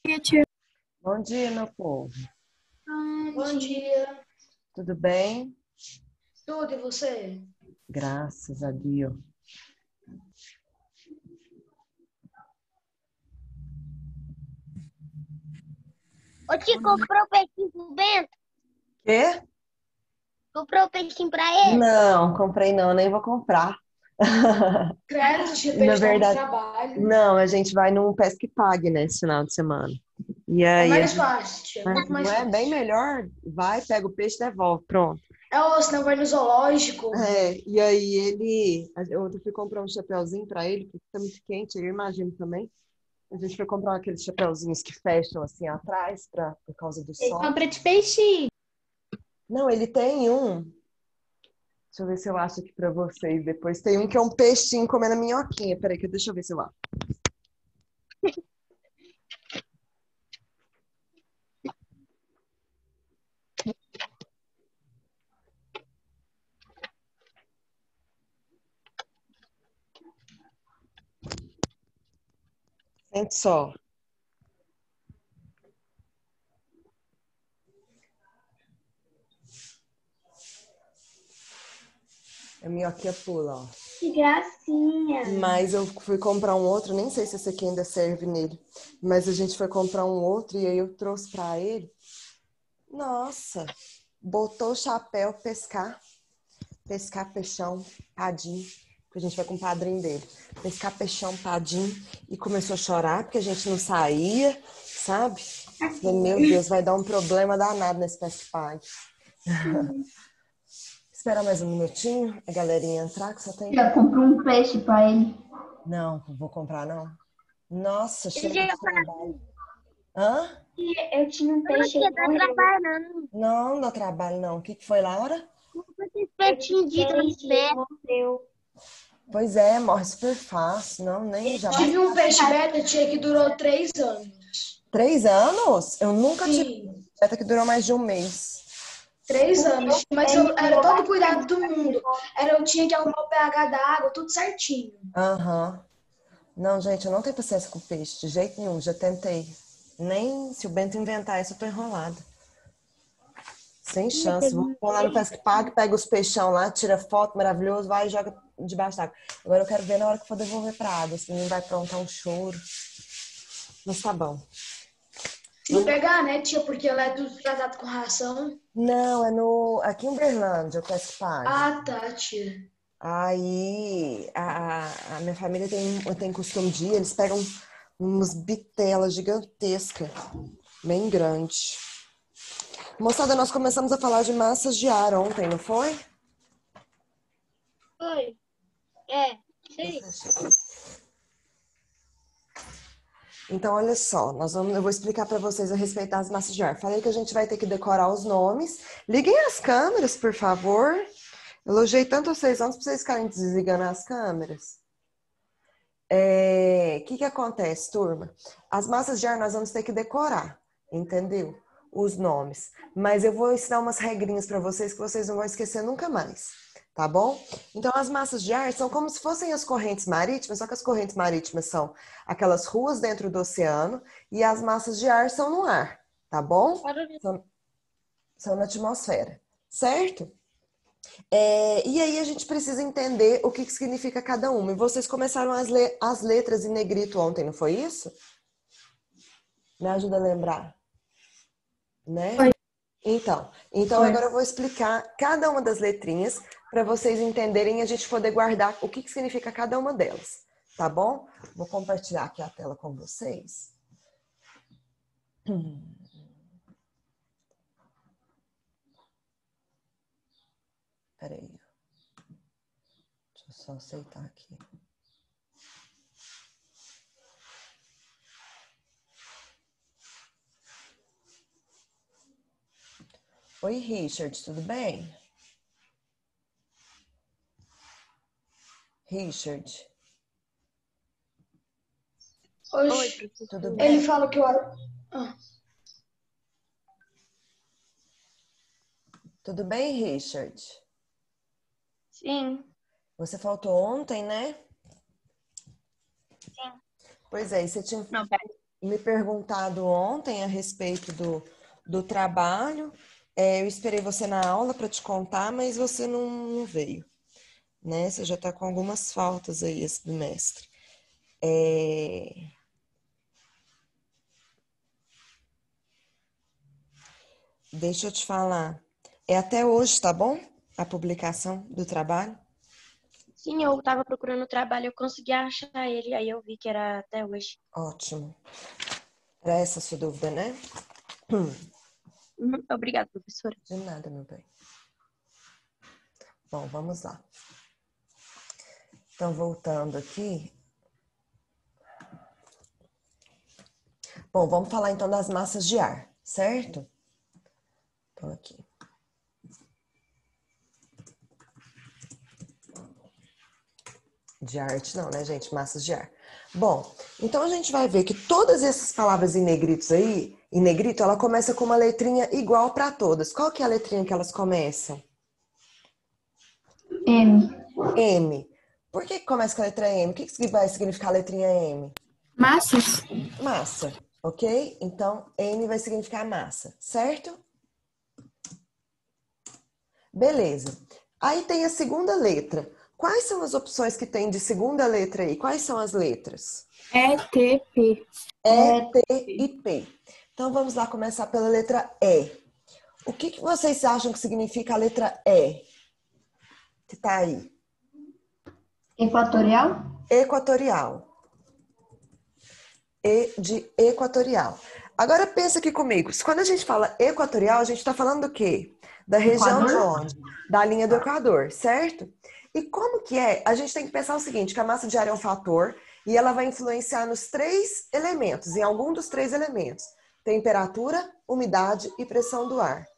dia, tia. Bom dia, meu povo. Bom dia. Tudo bem? Tudo e você? Graças a Deus. Ô, tio, comprou o peixinho pro Bento? Quê? Comprou o peixinho pra ele? Não, comprei não, nem vou comprar. Credo, tia, Na peixe dá muito verdade, trabalho. não, a gente vai num Pesque Pague nesse final de semana. E É aí, mais fácil, tia. mas Muito mais não é fácil. bem melhor? Vai, pega o peixe e devolve, pronto. Senão vai no zoológico. E aí eu fui comprar um chapeuzinho pra ele, porque tá muito quente, eu imagino também. A gente foi comprar aqueles chapeuzinhos que fecham assim atrás por causa do sol. Compra de peixe. Não, ele tem um. Deixa eu ver se eu acho aqui pra vocês depois. Tem um que é um peixinho comendo a minhoquinha. Peraí, deixa eu ver se eu acho. Sente só. A minhoquinha pula, ó. Que gracinha. Mas eu fui comprar um outro, nem sei se esse aqui ainda serve nele. Mas a gente foi comprar um outro e aí eu trouxe pra ele. Nossa, botou o chapéu, pescar peixão, padinho, que a gente vai com o padrinho dele. Pescar peixão, padinho, e começou a chorar porque a gente não saía, sabe? Falei, meu Deus, vai dar um problema danado nesse Pesque Pague. Espera mais um minutinho, a galerinha entrar, que só tem... Já comprou um peixe pra ele. Não, vou comprar não. Nossa, Eu chega já de trabalho. Hã? Eu tinha um peixe ia dar trabalho, não. Não dá trabalho não. O que foi, Laura? Esse peixinho de transfer. morreu. Pois é, morre super fácil. Não, nem jamais. Tive um peixe beta, tia, que durou 3 anos. 3 anos? Eu nunca tive Sim, dieta que durou mais de um mês. 3 anos. Mas era todo o cuidado do mundo. Eu tinha que arrumar o pH da água, tudo certinho. Aham. Não, gente, eu não tenho paciência com peixe, de jeito nenhum, já tentei. Nem se o Bento inventar isso, eu tô enrolada. Sem chance. Vou pôr lá no Pesque Pague, pega os peixão lá, tira foto, maravilhoso, vai e joga debaixo d'água. Agora eu quero ver na hora que for devolver pra água, se não vai aprontar um choro. Mas tá bom. Se pegar, né, tia, porque ela é tudo tratado com ração. Não, é no aqui em Uberlândia, o Pesque Pague. Ah, tá, tia. Aí a minha família tem costume de ir, eles pegam umas bitelas gigantescas, bem grandes. Moçada, nós começamos a falar de massas de ar ontem, não foi? Foi. É, sei. Então, olha só, eu vou explicar para vocês a respeito das massas de ar. Falei que a gente vai ter que decorar os nomes. Liguem as câmeras, por favor. Elogiei tanto vocês antes para vocês ficarem desligando as câmeras. O que acontece, turma? As massas de ar nós vamos ter que decorar, entendeu? Os nomes. Mas eu vou ensinar umas regrinhas para vocês que vocês não vão esquecer nunca mais, tá bom? Então, as massas de ar são como se fossem as correntes marítimas, só que as correntes marítimas são aquelas ruas dentro do oceano e as massas de ar são no ar, tá bom? São na atmosfera, certo? E aí a gente precisa entender o que significa cada uma. E vocês começaram as letras em negrito ontem, não foi isso? Me ajuda a lembrar. Né? Foi. Então agora eu vou explicar cada uma das letrinhas para vocês entenderem e a gente poder guardar o que significa cada uma delas. Tá bom? Vou compartilhar aqui a tela com vocês. Peraí. Deixa eu só aceitar aqui. Oi, Richard, tudo bem? Richard. Oxe, Tudo bem? ele fala que eu... Ah, Tudo bem, Richard? Sim. Você faltou ontem, né? Sim. Pois é, e você tinha... Não, pera. me perguntado ontem a respeito do trabalho. Eu esperei você na aula para te contar, mas você não veio, né? Você já está com algumas faltas aí esse bimestre. Deixa eu te falar. É até hoje, tá bom? A publicação do trabalho? Sim, eu tava procurando trabalho, eu consegui achar ele, aí eu vi que era até hoje. Ótimo. Era essa a sua dúvida, né? Obrigada, professora. De nada, meu bem. Bom, vamos lá. Então, voltando aqui. Bom, vamos falar então das massas de ar, certo? Então, aqui. De arte não, né, gente? Massas de ar. Bom, então a gente vai ver que todas essas palavras em negritos aí, em negrito, ela começa com uma letrinha igual para todas. Qual que é a letrinha que elas começam? M. M. Por que começa com a letra M? O que vai significar a letrinha M? Massas. Massa, ok? Então, M vai significar massa, certo? Beleza. Aí tem a segunda letra. Quais são as opções que tem de segunda letra aí? Quais são as letras? E, T, P. E, T e P. Então, vamos lá começar pela letra E. O que vocês acham que significa a letra E? Que tá aí. Equatorial. Equatorial. E de equatorial. Agora pensa aqui comigo. Quando a gente fala equatorial, a gente está falando do quê? Da região de Equador? onde? Da linha do Equador, certo? E como que é? A gente tem que pensar o seguinte, que a massa de ar é um fator e ela vai influenciar nos 3 elementos, em algum dos 3 elementos. Temperatura, umidade e pressão do ar.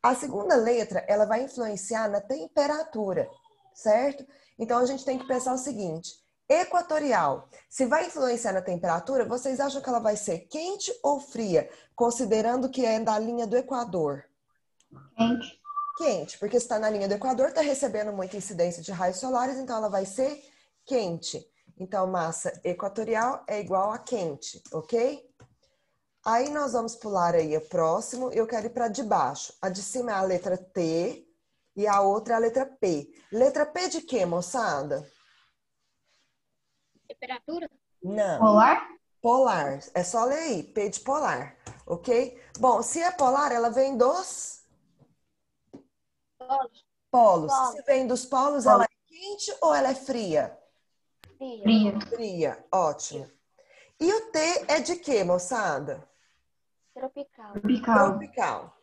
A segunda letra, ela vai influenciar na temperatura, certo? Então, a gente tem que pensar o seguinte, equatorial, se vai influenciar na temperatura, vocês acham que ela vai ser quente ou fria, considerando que é da linha do Equador? Quente. Quente, porque se está na linha do Equador, está recebendo muita incidência de raios solares, então ela vai ser quente. Então, massa equatorial é igual a quente, ok? Aí nós vamos pular aí o próximo, eu quero ir para de baixo. A de cima é a letra T e a outra é a letra P. Letra P de quê, moçada? Temperatura? Não. Polar. Polar. É só ler aí, P de polar, ok? Bom, se é polar, ela vem dos Polos. polos. Polos. Se vem dos polos, ela é quente ou ela é fria? Fria. Fria. Fria, ótimo. E o T é de quê, moçada? Tropical. Tropical. Tropical.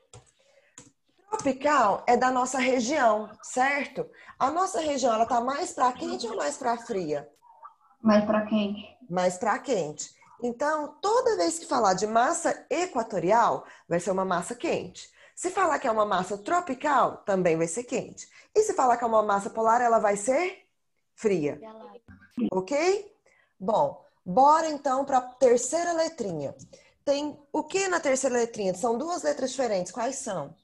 Tropical é da nossa região, certo? A nossa região, ela tá mais para quente ou mais para fria? Mais pra quente. Mais para quente. Então, toda vez que falar de massa equatorial, vai ser uma massa quente. Se falar que é uma massa tropical, também vai ser quente. E se falar que é uma massa polar, ela vai ser fria. Ok? Bom, bora então para a terceira letrinha. Tem o que na terceira letrinha? São 2 letras diferentes. Quais são?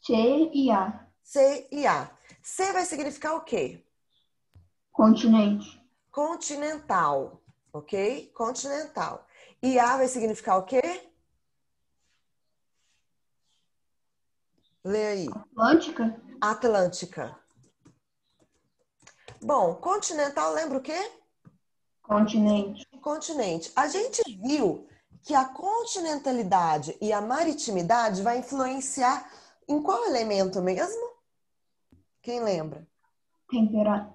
C e A. C e A. C vai significar o quê? Continente. Continental, ok? Continental. E A vai significar o quê? Lê aí. Atlântica. Atlântica. Bom, continental lembra o quê? Continente. Continente. A gente viu que a continentalidade e a maritimidade vai influenciar em qual elemento mesmo? Quem lembra? Temperatura.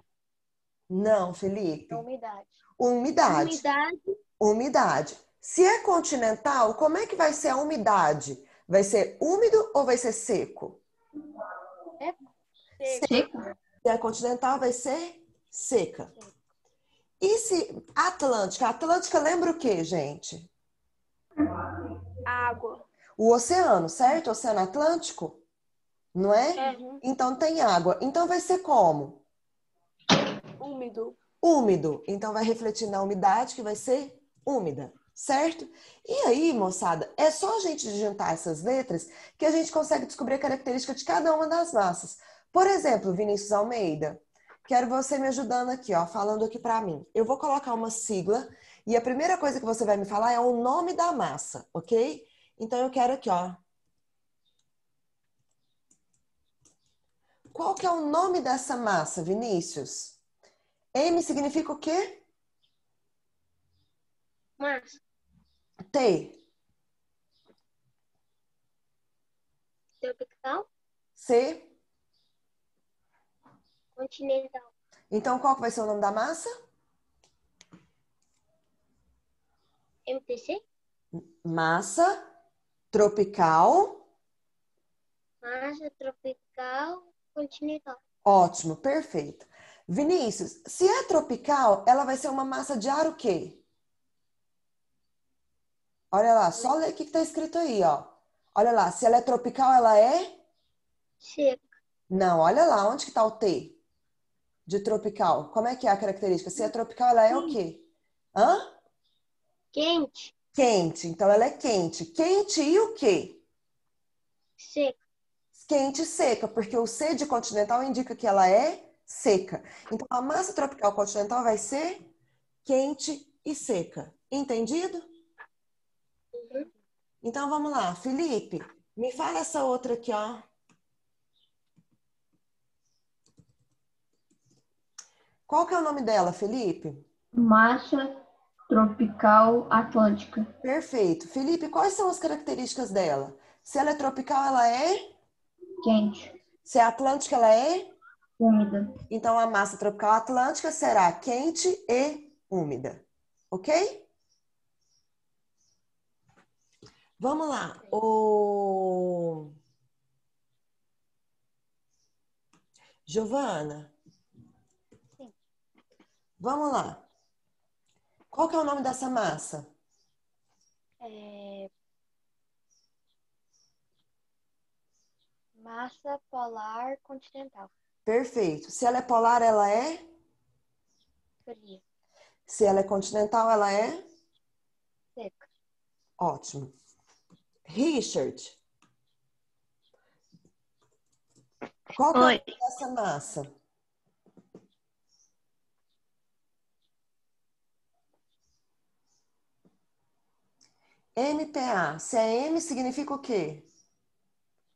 Não, Felipe. Umidade. Umidade. Umidade. Umidade. Se é continental, como é que vai ser a umidade? Vai ser úmido ou vai ser seco? Seco. Se é continental, vai ser seca. E se Atlântica? Atlântica lembra o quê, gente? Água. O oceano, certo? Oceano Atlântico? Não é? Uhum. Então tem água. Então vai ser como? Úmido. Úmido. Então vai refletir na umidade, que vai ser úmida, certo? E aí, moçada, é só a gente juntar essas letras que a gente consegue descobrir a característica de cada uma das massas. Por exemplo, Vinícius Almeida, quero você me ajudando aqui, ó, falando aqui pra mim. Eu vou colocar uma sigla E a primeira coisa que você vai me falar é o nome da massa, ok? Então eu quero aqui, ó. Qual que é o nome dessa massa, Vinícius? M significa o quê? Massa. T. Tropical. C. Continental. Então qual que vai ser o nome da massa? MTC. Massa tropical. Massa tropical. Continental. Ótimo, perfeito. Vinícius, se é tropical, ela vai ser uma massa de ar o quê? Olha lá, só ler o que está escrito aí, ó. Olha lá, se ela é tropical, ela é? Seca. Não, olha lá, onde que está o T de tropical? Como é que é a característica? Se é tropical, ela é o quê? Hã? Quente. Quente, então ela é quente. Quente e o quê? Seca. Quente e seca, porque o C de continental indica que ela é seca. Então a massa tropical continental vai ser quente e seca. Entendido? Uhum. Então vamos lá, Felipe, me fala essa outra aqui, ó. Qual que é o nome dela, Felipe? Massa tropical atlântica. Perfeito. Felipe, quais são as características dela? Se ela é tropical, ela é? Quente. Se é atlântica, ela é? Úmida. Então a massa tropical atlântica será quente e úmida. Ok? Vamos lá. Giovana. Sim. Vamos lá. Qual que é o nome dessa massa? Massa polar continental. Perfeito. Se ela é polar, ela é? Fria. Se ela é continental, ela é? Seca. Ótimo. Richard. Qual que é o Oi. nome dessa massa? MPA. Se é M, significa o quê?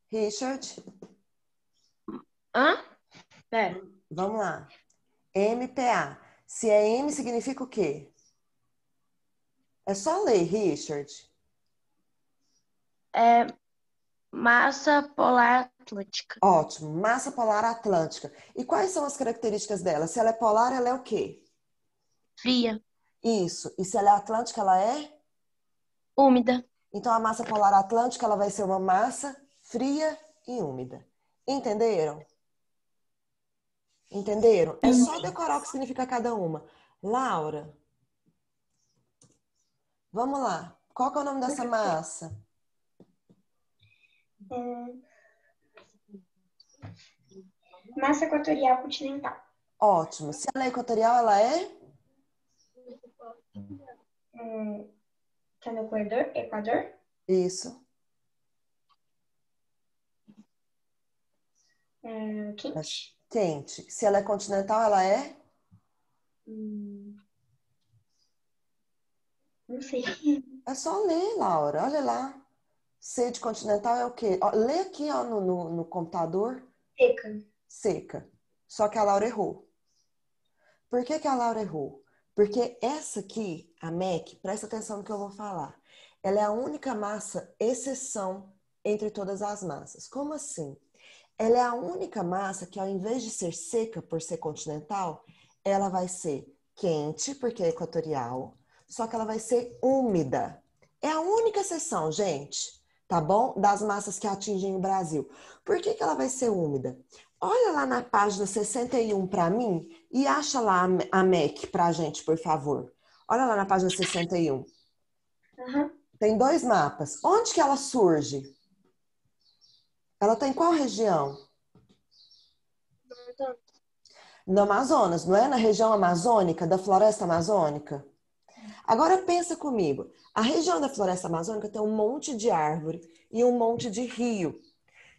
Richard, Hã? Pera. vamos lá. MPA. Se é M, significa o quê? É só ler, Richard. Massa polar atlântica. Ótimo. Massa polar atlântica. E quais são as características dela? Se ela é polar, ela é o quê? Fria. Isso. E se ela é atlântica, ela é? Úmida. Então, a massa polar atlântica, ela vai ser uma massa fria e úmida. Entenderam? Entenderam? É só decorar o que significa cada uma. Laura, vamos lá. Qual que é o nome dessa massa? Massa equatorial continental. Ótimo. Se ela é equatorial, ela é? Tá no Equador? Equador? Isso. Quente. Quente. Se ela é continental, ela é? Não sei. É só ler, Laura. Olha lá. C de continental é o quê? Ó, lê aqui ó, no computador. Seca. Seca. Só que a Laura errou. Por que que a Laura errou? Porque essa aqui, a MEC, presta atenção no que eu vou falar. Ela é a única massa exceção entre todas as massas. Como assim? Ela é a única massa que, ao invés de ser seca por ser continental, ela vai ser quente, porque é equatorial, só que ela vai ser úmida. É a única exceção, gente, tá bom? Das massas que atingem o Brasil. Por que que ela vai ser úmida? Olha lá na página 61 para mim e acha lá a MEC pra gente, por favor. Olha lá na página 61. Uhum. Tem dois mapas. Onde que ela surge? Ela tá em qual região? No Amazonas, não é? Na região amazônica, da floresta amazônica. Agora pensa comigo. A região da floresta amazônica tem um monte de árvore e um monte de rio.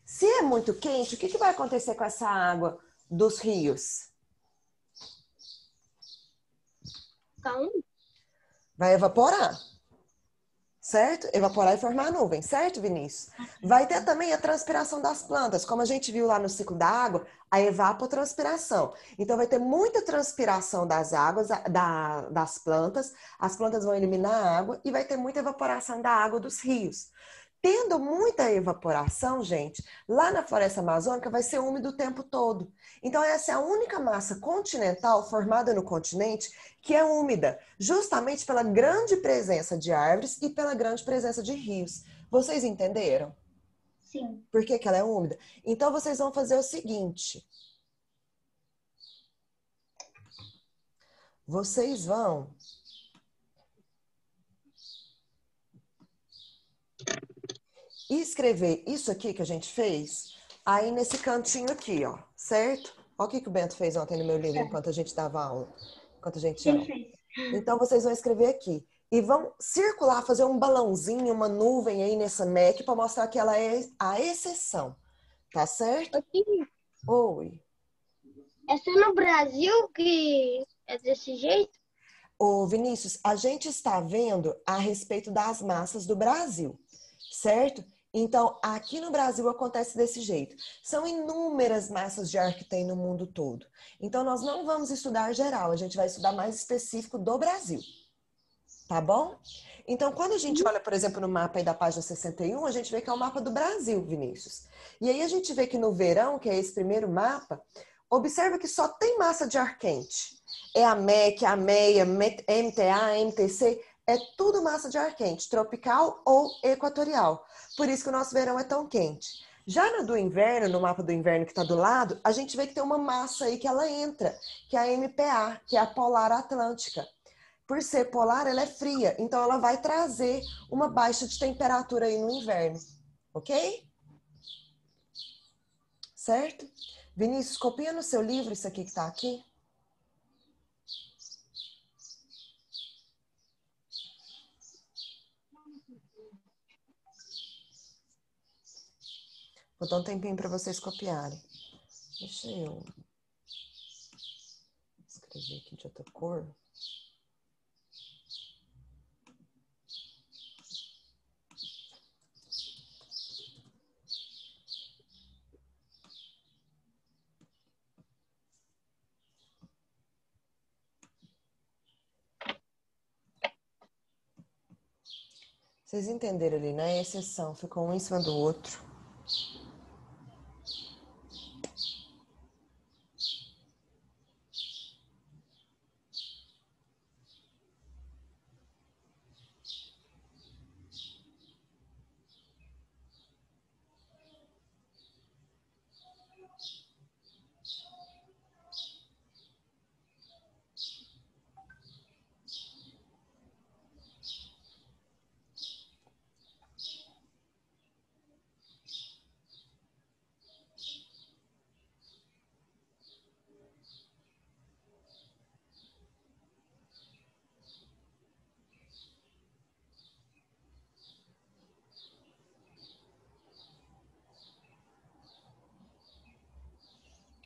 Se é muito quente, o que que vai acontecer com essa água dos rios? Calma. Vai evaporar. Certo? Evaporar e formar nuvem, certo, Vinícius? Vai ter também a transpiração das plantas, como a gente viu lá no ciclo da água, a evapotranspiração. Então, vai ter muita transpiração das águas, das plantas, as plantas vão eliminar a água e vai ter muita evaporação da água dos rios. Tendo muita evaporação, gente, lá na floresta amazônica vai ser úmido o tempo todo. Então, essa é a única massa continental formada no continente que é úmida, justamente pela grande presença de árvores e pela grande presença de rios. Vocês entenderam? Sim. Por que que ela é úmida? Então, vocês vão fazer o seguinte. Vocês vão escrever isso aqui que a gente fez aí nesse cantinho aqui, ó, certo? Olha o que o Bento fez ontem no meu livro enquanto a gente dava aula, enquanto a gente tinha aula. Então, vocês vão escrever aqui e vão circular, fazer um balãozinho, uma nuvem aí nessa MEC para mostrar que ela é a exceção, tá certo? Oi. É só no Brasil que é desse jeito? Ô, Vinícius, a gente está vendo a respeito das massas do Brasil, certo? Então, aqui no Brasil acontece desse jeito. São inúmeras massas de ar que tem no mundo todo. Então, nós não vamos estudar geral, a gente vai estudar mais específico do Brasil. Tá bom? Então, quando a gente olha, por exemplo, no mapa aí da página 61, a gente vê que é o mapa do Brasil, Vinícius. E aí a gente vê que no verão, que é esse primeiro mapa, observa que só tem massa de ar quente. É a MEC, a MEIA, MTA, MTC, é tudo massa de ar quente, tropical ou equatorial. Por isso que o nosso verão é tão quente. Já no do inverno, no mapa do inverno que está do lado, a gente vê que tem uma massa aí que ela entra, que é a MPA, que é a polar atlântica. Por ser polar, ela é fria, então ela vai trazer uma baixa de temperatura aí no inverno, ok? Certo? Vinícius, copia no seu livro isso aqui que está aqui. Vou dar um tempinho para vocês copiarem. Deixa eu escrever aqui de outra cor. Vocês entenderam ali, né? Exceção, ficou um em cima do outro.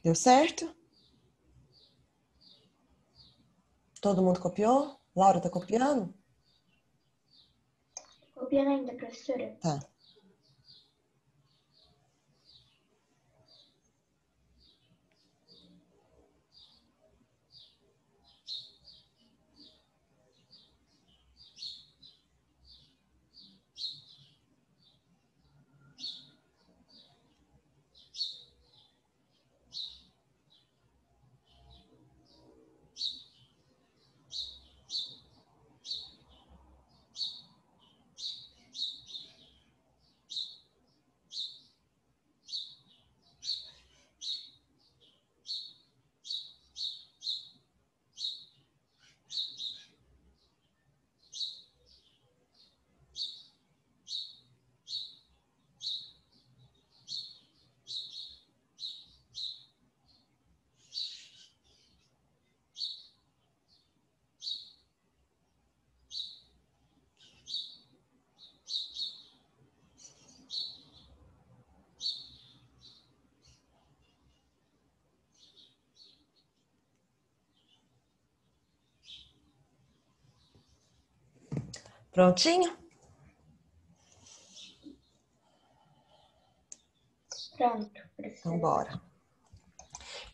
Deu certo? Todo mundo copiou? Laura tá copiando? Copiando ainda, professora. Tá. Prontinho? Pronto, Então, professora. bora.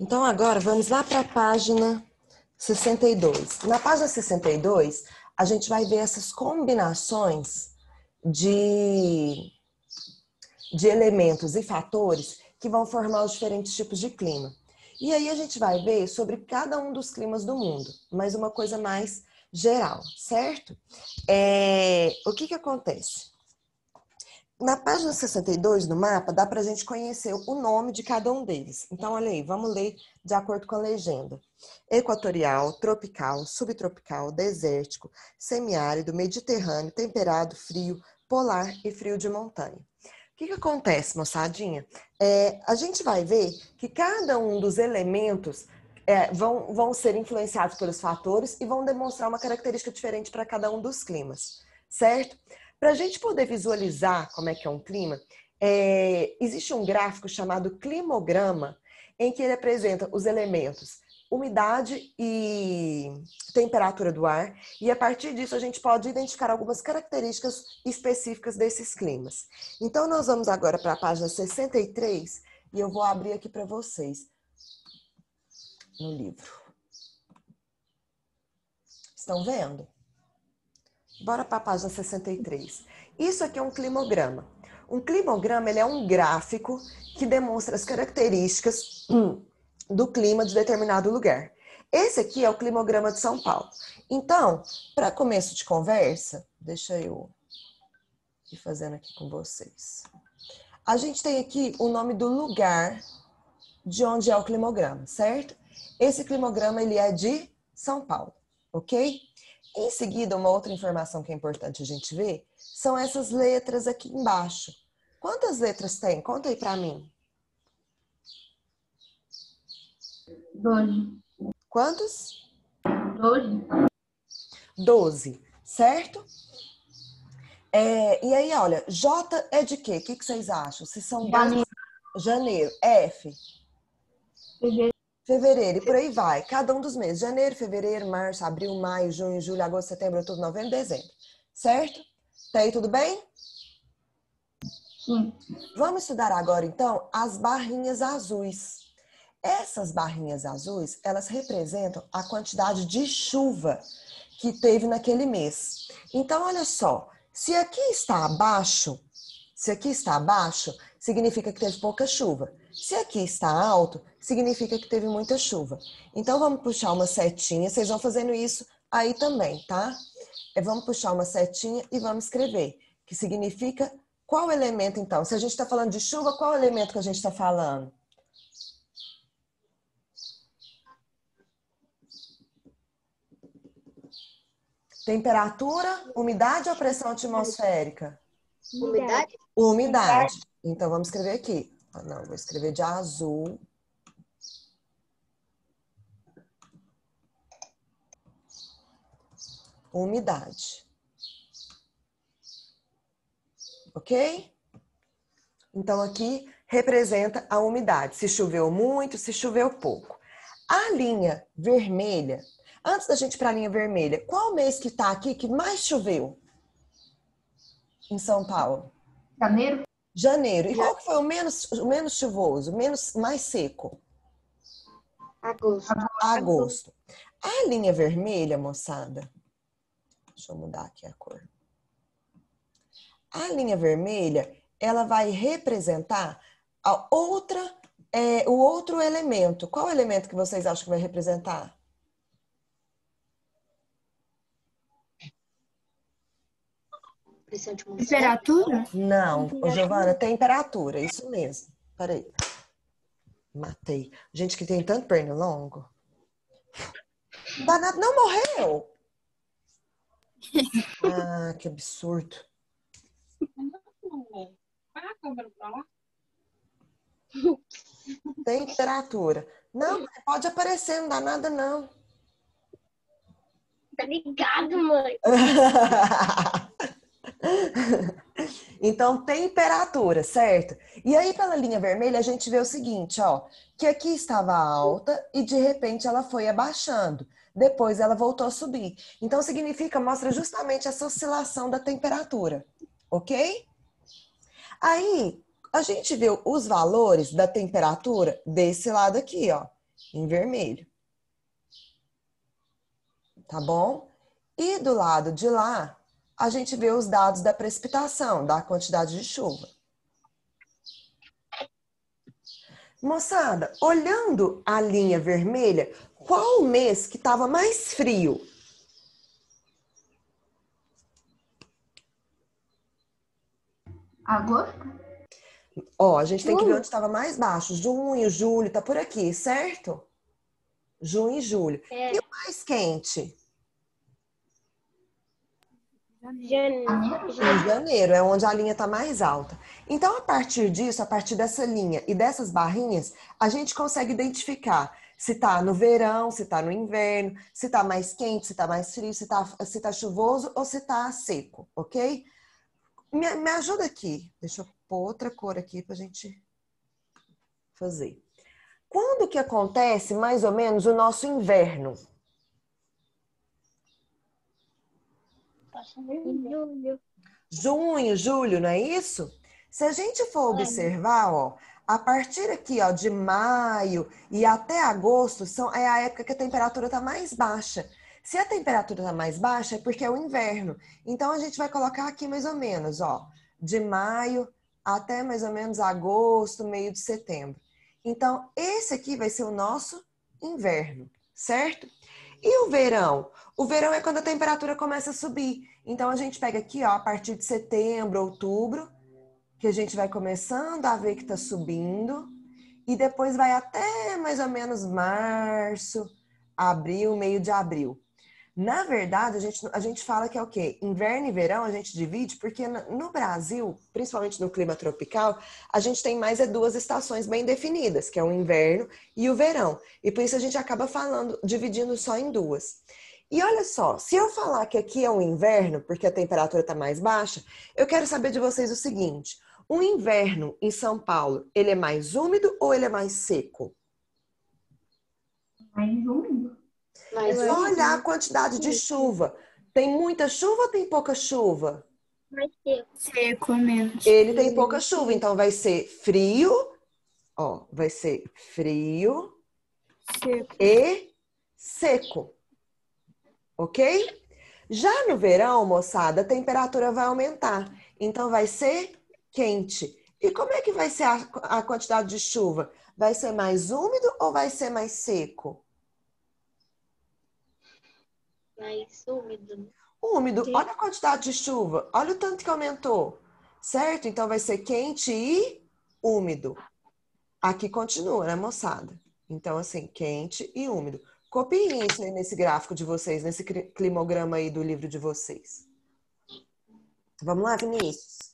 Então, agora vamos lá para a página 62. Na página 62, a gente vai ver essas combinações de elementos e fatores que vão formar os diferentes tipos de clima. E aí a gente vai ver sobre cada um dos climas do mundo, mas uma coisa mais geral, certo? O que acontece? Na página 62, no mapa, dá para a gente conhecer o nome de cada um deles. Então, olha aí, vamos ler de acordo com a legenda. Equatorial, tropical, subtropical, desértico, semiárido, mediterrâneo, temperado, frio, polar e frio de montanha. O que acontece, moçadinha? A gente vai ver que cada um dos elementos vão ser influenciados pelos fatores e vão demonstrar uma característica diferente para cada um dos climas, certo? Para a gente poder visualizar como é que é um clima, existe um gráfico chamado climograma, em que ele apresenta os elementos umidade e temperatura do ar, e a partir disso a gente pode identificar algumas características específicas desses climas. Então, nós vamos agora para a página 63, e eu vou abrir aqui para vocês no livro. Estão vendo? Bora para a página 63. Isso aqui é um climograma. Um climograma ele é um gráfico que demonstra as características do clima de determinado lugar. Esse aqui é o climograma de São Paulo. Então, para começo de conversa, deixa eu ir fazendo aqui com vocês. A gente tem aqui o nome do lugar de onde é o climograma, certo? Esse climograma ele é de São Paulo, ok? Em seguida, uma outra informação que é importante a gente ver são essas letras aqui embaixo. Quantas letras tem? Conta aí para mim. 12. Quantos? 12. 12, certo? E aí, olha, J é de quê? O que vocês acham? Se são Janeiro. Janeiro. F. Fevereiro. Fevereiro, e por aí vai. Cada um dos meses. Janeiro, fevereiro, março, abril, maio, junho, julho, agosto, setembro, outubro, novembro, dezembro. Certo? Tá aí tudo bem? Sim. Vamos estudar agora, então, as barrinhas azuis. Essas barrinhas azuis, elas representam a quantidade de chuva que teve naquele mês. Então, olha só, se aqui está abaixo, significa que teve pouca chuva. Se aqui está alto, significa que teve muita chuva. Então, vamos puxar uma setinha, vocês vão fazendo isso aí também, tá? Vamos puxar uma setinha e vamos escrever, que significa qual elemento, então? Se a gente está falando de chuva, qual elemento que a gente está falando? Temperatura, umidade ou pressão atmosférica? Umidade? Umidade. Então, vamos escrever aqui. Não, vou escrever de azul. Umidade. Ok? Então, aqui representa a umidade. Se choveu muito, se choveu pouco. A linha vermelha, antes da gente ir para a linha vermelha, qual mês que está aqui que mais choveu em São Paulo? Janeiro. Janeiro. E qual que foi o menos chuvoso, mais seco? Agosto. Agosto. A linha vermelha, moçada, deixa eu mudar aqui a cor. A linha vermelha, ela vai representar o outro elemento. Qual elemento que vocês acham que vai representar? Pressão atmosférica. Temperatura? Não, Giovana, temperatura, isso mesmo. Peraí. Matei. Gente que tem tanto pernilongo. Danado, não morreu! Ah, que absurdo. Temperatura. Não, pode aparecer, não dá nada, não. Tá ligado, mãe? Então, temperatura, certo? E aí, pela linha vermelha, a gente vê o seguinte, ó, que aqui estava alta e de repente ela foi abaixando. depois ela voltou a subir. Então, significa, mostra justamente essa oscilação da temperatura, ok? Aí, a gente vê os valores da temperatura desse lado aqui, ó, em vermelho. Tá bom? E do lado de lá, a gente vê os dados da precipitação, da quantidade de chuva. Moçada, olhando a linha vermelha, qual o mês que estava mais frio? Agosto? Ó, a gente tem que ver onde estava mais baixo. Junho, julho, tá por aqui, certo? Junho e julho. É. E o mais quente? Janeiro? Em janeiro, é onde a linha está mais alta. Então, a partir disso, a partir dessa linha e dessas barrinhas, a gente consegue identificar se está no verão, se está no inverno, se está mais quente, se está mais frio, se tá chuvoso ou se está seco, ok? Me ajuda aqui. Deixa eu pôr outra cor aqui para a gente fazer. Quando que acontece, mais ou menos, o nosso inverno? Em julho. Junho, julho, não é isso? Se a gente for observar, ó, a partir aqui, ó, de maio e até agosto é a época que a temperatura está mais baixa. Se a temperatura está mais baixa é porque é o inverno. Então a gente vai colocar aqui mais ou menos, ó, de maio até mais ou menos agosto, meio de setembro. Então esse aqui vai ser o nosso inverno, certo? E o verão? O verão é quando a temperatura começa a subir. Então a gente pega aqui, ó, a partir de setembro, outubro, que a gente vai começando a ver que está subindo, e depois vai até mais ou menos março, abril, meio de abril. Na verdade, a gente fala que é o quê? Inverno e verão a gente divide, porque no Brasil, principalmente no clima tropical, a gente tem mais duas estações bem definidas, que é o inverno e o verão. E por isso a gente acaba falando, dividindo só em duas. E olha só, se eu falar que aqui é um inverno, porque a temperatura está mais baixa, eu quero saber de vocês o seguinte: o inverno em São Paulo, ele é mais úmido ou ele é mais seco? Mais úmido. É só olhar a quantidade de chuva. Tem muita chuva ou tem pouca chuva? Mais seco. Seco menos. Ele tem pouca chuva, então vai ser frio, ó, vai ser frio Seco. e seco, ok? Já no verão, moçada, a temperatura vai aumentar, então vai ser quente. E como é que vai ser a quantidade de chuva? Vai ser mais úmido ou vai ser mais seco? Mais úmido. Úmido. Olha a quantidade de chuva, olha o tanto que aumentou, certo? Então vai ser quente e úmido. Aqui continua, né, moçada? Então, assim, quente e úmido. Copiem isso aí nesse gráfico de vocês, nesse climograma aí do livro de vocês. Vamos lá, Vinícius.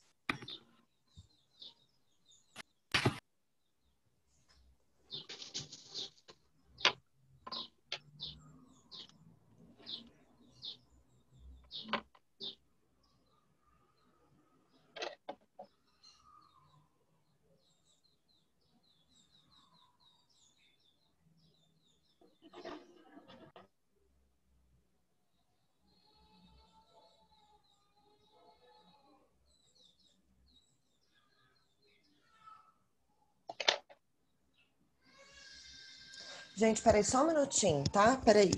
Gente, peraí só um minutinho, tá? Peraí.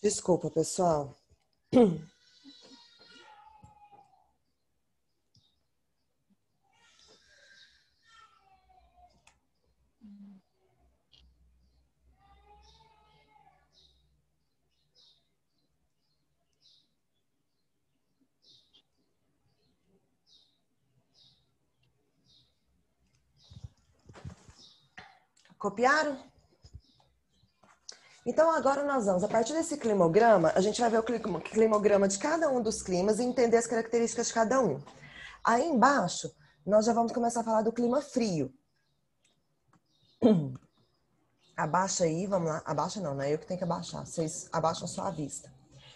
Desculpa, pessoal. Copiaram? Então, agora nós vamos, a partir desse climograma, a gente vai ver o climograma de cada um dos climas e entender as características de cada um. Aí embaixo, nós já vamos começar a falar do clima frio. Abaixa aí, vamos lá. Abaixa não, não é eu que tenho que abaixar. Vocês abaixam só a vista.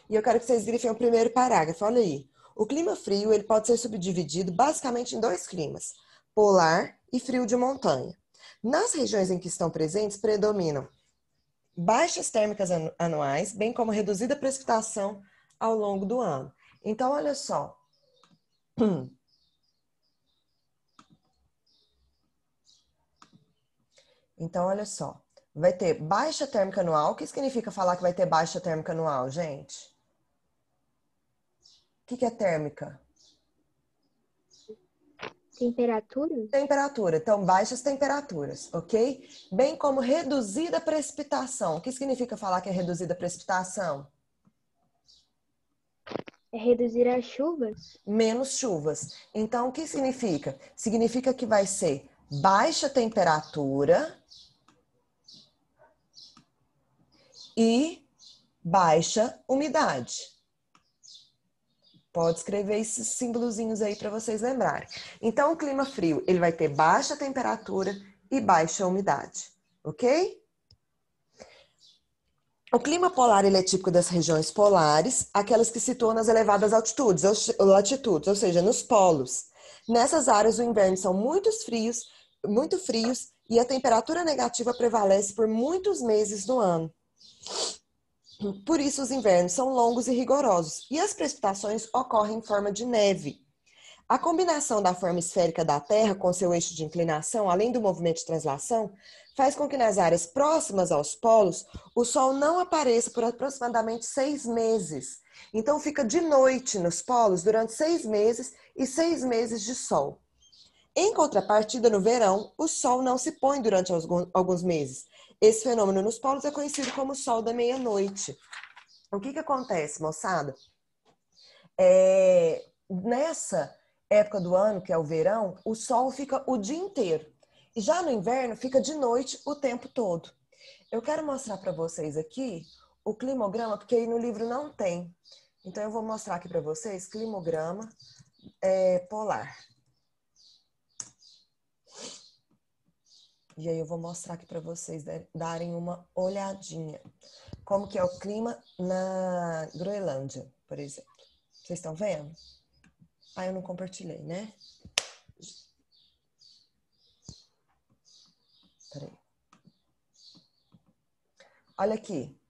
E eu quero que vocês grifem o primeiro parágrafo. Olha aí. O clima frio, ele pode ser subdividido basicamente em dois climas. Polar e frio de montanha. Nas regiões em que estão presentes, predominam baixas térmicas anuais, bem como reduzida precipitação ao longo do ano. Então, olha só. Então, olha só. Vai ter baixa térmica anual. O que significa falar que vai ter baixa térmica anual, gente? O que é térmica? Temperatura? Temperatura. Então, baixas temperaturas, ok? Bem como reduzida precipitação. O que significa falar que é reduzida precipitação? É reduzir as chuvas? Menos chuvas. Então, o que significa? Significa que vai ser baixa temperatura e baixa umidade. Pode escrever esses símbolozinhos aí para vocês lembrarem. Então, o clima frio, ele vai ter baixa temperatura e baixa umidade, ok? O clima polar, ele é típico das regiões polares, aquelas que se situam nas elevadas altitudes, latitudes, ou seja, nos polos. Nessas áreas, o inverno são muito frios e a temperatura negativa prevalece por muitos meses do ano. Por isso, os invernos são longos e rigorosos, e as precipitações ocorrem em forma de neve. A combinação da forma esférica da Terra com seu eixo de inclinação, além do movimento de translação, faz com que nas áreas próximas aos polos, o Sol não apareça por aproximadamente 6 meses. Então, fica de noite nos polos durante 6 meses e 6 meses de sol. Em contrapartida, no verão, o Sol não se põe durante alguns meses. Esse fenômeno nos polos é conhecido como Sol da meia-noite. O que acontece, moçada? Nessa época do ano, que é o verão, o Sol fica o dia inteiro. E já no inverno, fica de noite o tempo todo. Eu quero mostrar para vocês aqui o climograma, porque aí no livro não tem. Então, eu vou mostrar aqui para vocês climograma polar. E aí eu vou mostrar aqui para vocês darem uma olhadinha. Como que é o clima na Groenlândia, por exemplo. Vocês estão vendo? Ah, eu não compartilhei, né? Peraí. Olha aqui.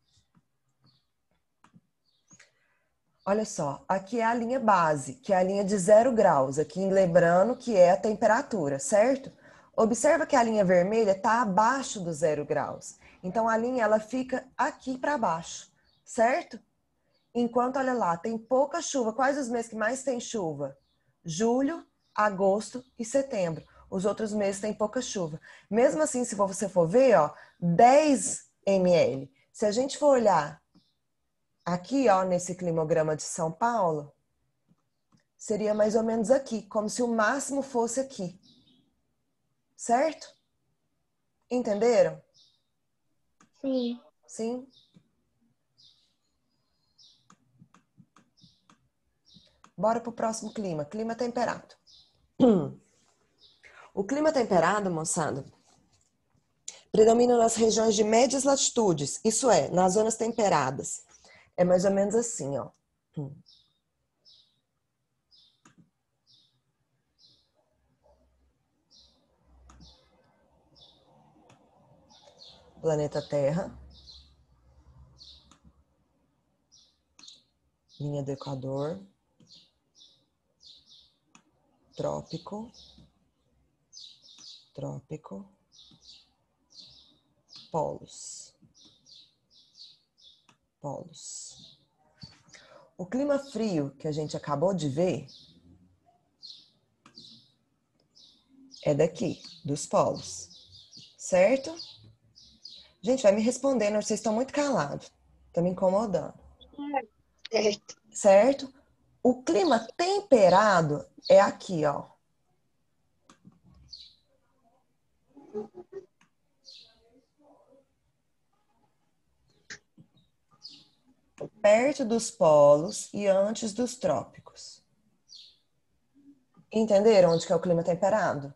Olha só, aqui é a linha base, que é a linha de 0 graus. Aqui lembrando que é a temperatura, certo? Observa que a linha vermelha está abaixo do 0 graus. Então, a linha ela fica aqui para baixo, certo? Enquanto, olha lá, tem pouca chuva. Quais os meses que mais tem chuva? Julho, agosto e setembro. Os outros meses tem pouca chuva. Mesmo assim, se você for ver, ó, 10 ml. Se a gente for olhar aqui, ó, nesse climograma de São Paulo, seria mais ou menos aqui, como se o máximo fosse aqui. Certo? Entenderam? Sim. Sim? Bora pro próximo clima, clima temperado. O clima temperado, moçada, predomina nas regiões de médias latitudes, isso é, nas zonas temperadas. É mais ou menos assim, ó. Planeta Terra. Linha do Equador. Trópico. Trópico. Polos. Polos. O clima frio que a gente acabou de ver é daqui, dos polos. Certo? Gente, vai me respondendo, vocês estão muito calados. Estão me incomodando. Certo. Certo? O clima temperado é aqui, ó. perto dos polos e antes dos trópicos. Entenderam onde que é o clima temperado?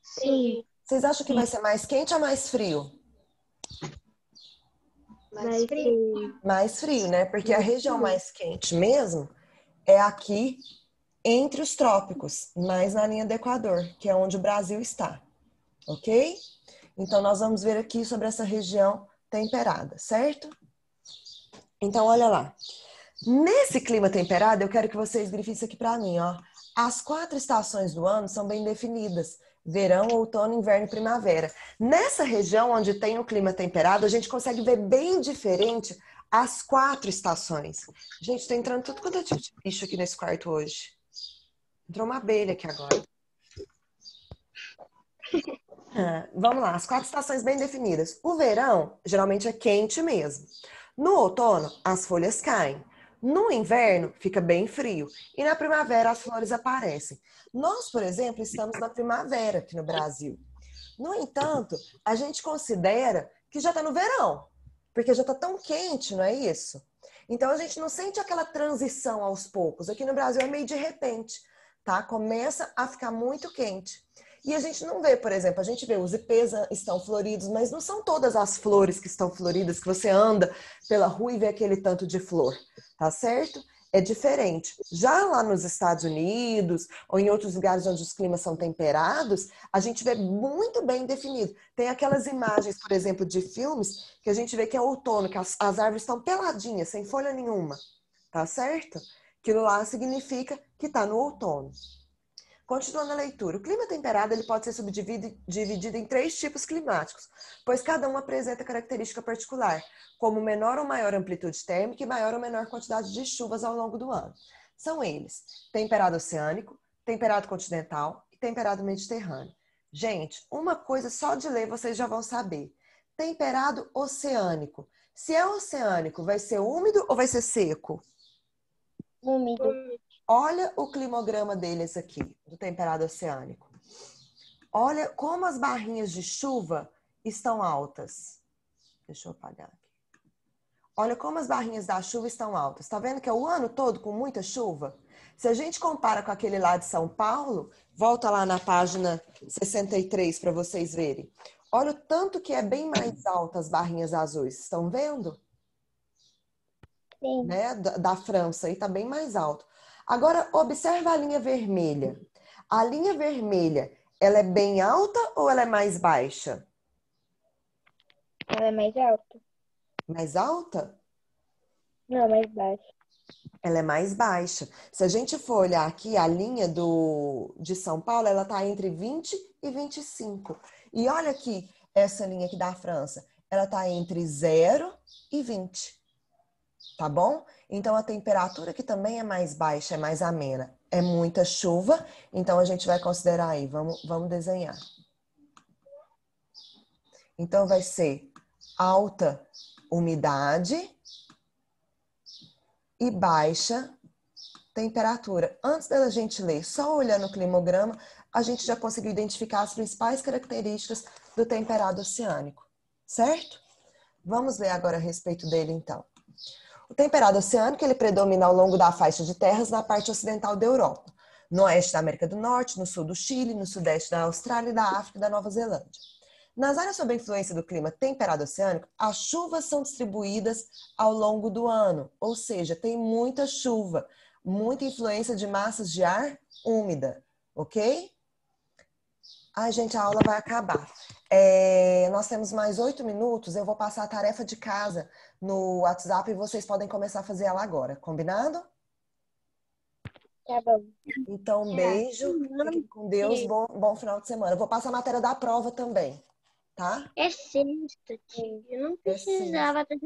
Sim. Vocês acham que vai ser mais quente ou mais frio? Mais frio. Mais frio, né? Porque a região mais quente mesmo é aqui entre os trópicos, mais na linha do Equador, que é onde o Brasil está. Ok? Então, nós vamos ver aqui sobre essa região temperada, certo? Então, olha lá. Nesse clima temperado, eu quero que vocês grifem isso aqui para mim, ó. As 4 estações do ano são bem definidas. Verão, outono, inverno e primavera. Nessa região onde tem o clima temperado, a gente consegue ver bem diferente as 4 estações. Gente, tá entrando tudo quanto é tipo de bicho aqui nesse quarto hoje. Entrou uma abelha aqui agora. Vamos lá, as 4 estações bem definidas. O verão, geralmente é quente mesmo. No outono, as folhas caem. No inverno, fica bem frio. E na primavera, as flores aparecem. Nós, por exemplo, estamos na primavera aqui no Brasil. No entanto, a gente considera que já está no verão, porque já está tão quente, não é isso? Então, a gente não sente aquela transição aos poucos. Aqui no Brasil é meio de repente, tá? Começa a ficar muito quente. E a gente não vê, por exemplo, a gente vê os ipês estão floridos, mas não são todas as flores que estão floridas, que você anda pela rua e vê aquele tanto de flor, tá certo? É diferente. Já lá nos Estados Unidos ou em outros lugares onde os climas são temperados, a gente vê muito bem definido. Tem aquelas imagens, por exemplo, de filmes que a gente vê que é outono, que as árvores estão peladinhas, sem folha nenhuma, tá certo? Aquilo lá significa que está no outono. Continuando a leitura, o clima temperado ele pode ser subdividido em 3 tipos climáticos, pois cada um apresenta característica particular, como menor ou maior amplitude térmica e maior ou menor quantidade de chuvas ao longo do ano. São eles: temperado oceânico, temperado continental e temperado mediterrâneo. Gente, uma coisa só de ler vocês já vão saber. Temperado oceânico. Se é oceânico, vai ser úmido ou vai ser seco? Úmido. Olha o climograma deles aqui, do temperado oceânico. Olha como as barrinhas de chuva estão altas. Deixa eu apagar aqui. Olha como as barrinhas da chuva estão altas. Tá vendo que é o ano todo com muita chuva? Se a gente compara com aquele lá de São Paulo, volta lá na página 63 para vocês verem. Olha o tanto que é bem mais alta as barrinhas azuis. Estão vendo? Sim. Né? Da França aí tá bem mais alto. Agora, observa a linha vermelha. A linha vermelha, ela é bem alta ou ela é mais baixa? Ela é mais alta? Mais alta? Não, mais baixa. Ela é mais baixa. Se a gente for olhar aqui, a linha de São Paulo, ela tá entre 20 e 25. E olha aqui, essa linha aqui da França, ela tá entre 0 e 20. Tá bom? Então, a temperatura aqui também é mais baixa, é mais amena. É muita chuva, então a gente vai considerar aí. Vamos desenhar. Então, vai ser alta umidade e baixa temperatura. Antes da gente ler, só olhando o climograma, a gente já conseguiu identificar as principais características do temperado oceânico. Certo? Vamos ler agora a respeito dele, então. O temperado oceânico ele predomina ao longo da faixa de terras na parte ocidental da Europa, no oeste da América do Norte, no sul do Chile, no sudeste da Austrália, da África e da Nova Zelândia. Nas áreas sob a influência do clima temperado oceânico, as chuvas são distribuídas ao longo do ano, ou seja, tem muita chuva, muita influência de massas de ar úmida, ok? Ai, gente, a aula vai acabar. Nós temos mais 8 minutos, eu vou passar a tarefa de casa no WhatsApp e vocês podem começar a fazer ela agora, combinado? Tá bom. Então, um beijo, fiquem com Deus, bom final de semana. Eu vou passar a matéria da prova também, tá? É sexta, tia. Eu não precisava ter